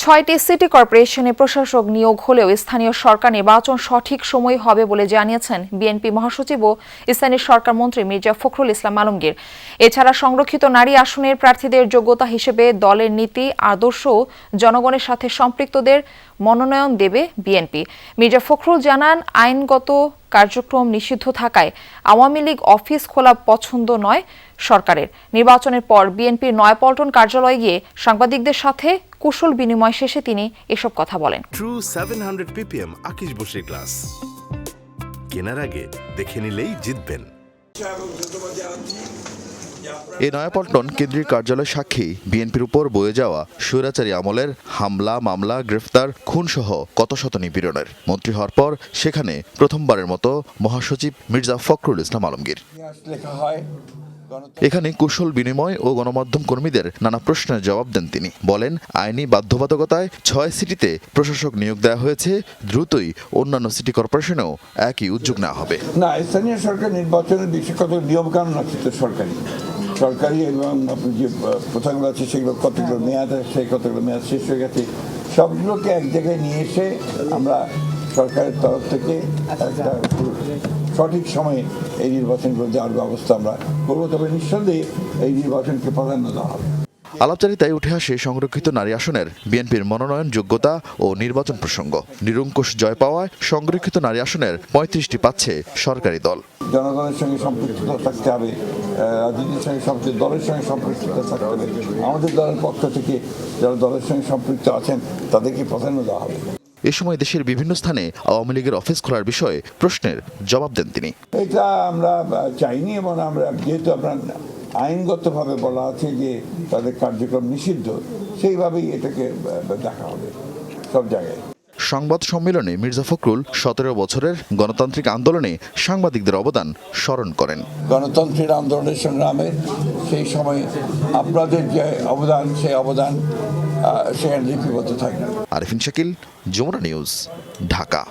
৬টি সিটি কর্পোরেশনে প্রশাসক নিয়োগ হলেও স্থানীয় সরকার নির্বাচন সঠিক সময় হবে বলে জানিয়েছেন বিএনপি মহাসচিব ও স্থানীয় সরকার মন্ত্রী মির্জা ফখরুল ইসলাম আলমগীর। এছাড়া সংরক্ষিত নারী আসনের প্রার্থীদের যোগ্যতা হিসেবে দলের নীতি আদর্শ জনগণের সাথে সম্পৃক্তদের মনোনয়ন দেবে বিএনপি। মির্জা ফখরুল জানান, আইনগত কার্যক্রম নিষিদ্ধ থাকায় আওয়ামী লীগ অফিস খোলা পছন্দ নয় সরকারের। নির্বাচনের পর বিএনপির নয়াপল্টন কার্যালয়ে গিয়ে সাংবাদিকদের সাথে কুশল বিনিময় শেষে তিনি এসব কথা বলেন। ট্রু 700 ppm আকিশ বসির গ্লাস কেনার আগে দেখে নিলেই জিতবেন। এই নয়াপল্টন কেন্দ্রীয় কার্যালয় সাক্ষী বিএনপির উপর বয়ে যাওয়া স্বৈরাচারী আমলের হামলা, মামলা, গ্রেফতার, খুনসহ কত শত নিপীড়নের। মন্ত্রী হওয়ার পর সেখানে প্রথমবারের মতো মহাসচিব মির্জা ফখরুল ইসলাম আলমগীর। এখানে কুশল বিনিময় ও গণমাধ্যম কর্মীদের নানা প্রশ্নের জবাব দেন তিনি। বলেন, আইনি বাধ্যবাধকতায় 6 সিটিতে প্রশাসক নিয়োগ দেওয়া হয়েছে, দ্রুতই অন্যান্য সিটি কর্পোরেশনেও একই উদ্যোগ নেওয়া হবে। না, স্থানীয় সরকার নির্বাচনের বিষয়ে কত নিয়মকানুন আছে তো সরকারি এবং যে প্রথাগুলো আছে সেগুলো কতগুলো মেয়াদ আছে, কতগুলো মেয়াদ শেষ হয়ে গেছে, সবগুলোকে এক জায়গায় নিয়ে এসে আমরা সরকারের তরফ থেকে একটা সঠিক সময়ে এই নির্বাচনগুলো দেওয়ার ব্যবস্থা আমরা করবো। তবে নিঃসন্দেহে এই নির্বাচনকে প্রাধান্য দেওয়া হবে। আলাপচারিতায় উঠে আসে সংরক্ষিত নারী আসনের বিএনপির মনোনয়ন, যোগ্যতা ও নির্বাচন প্রসঙ্গ। নিরঙ্কুশ জয় পাওয়ায় সংরক্ষিত নারী আসনের 35টি পাচ্ছে সরকারি দল। জনগণের সঙ্গে সম্পৃক্ত থাকতে হবে, রাজনীতির সঙ্গে দলের সঙ্গে সম্পৃক্ত থাকতে হবে। আমাদের দলের পক্ষ থেকে যারা দলের সঙ্গে সম্পৃক্ত আছেন তাদেরকে প্রাধান্য দেওয়া হবে। এ সময় দেশের বিভিন্ন স্থানে আওয়ামী লীগের অফিস খোলার বিষয়ে প্রশ্নের জবাব দেন তিনি। এটা আমরা চাইনি এবং আমরা যেহেতু আপনার আইনগতভাবে বলা আছে যে তাদের কার্যক্রম নিষিদ্ধ, সেইভাবেই এটাকে দেখা হবে সব জায়গায়। সংবাদ সম্মেলনে মির্জা ফখরুল 17 বছরের গণতান্ত্রিক আন্দোলনে সাংবাদিকদের অবদান স্মরণ করেন। গণতন্ত্রের আন্দোলনের সংগ্রামে সেই সময় আপনাদের যে অবদান, সেই অবদান সেখানে লিপিবদ্ধ থাকবে। আরিফিন শাকিল, যমুনা নিউজ, ঢাকা।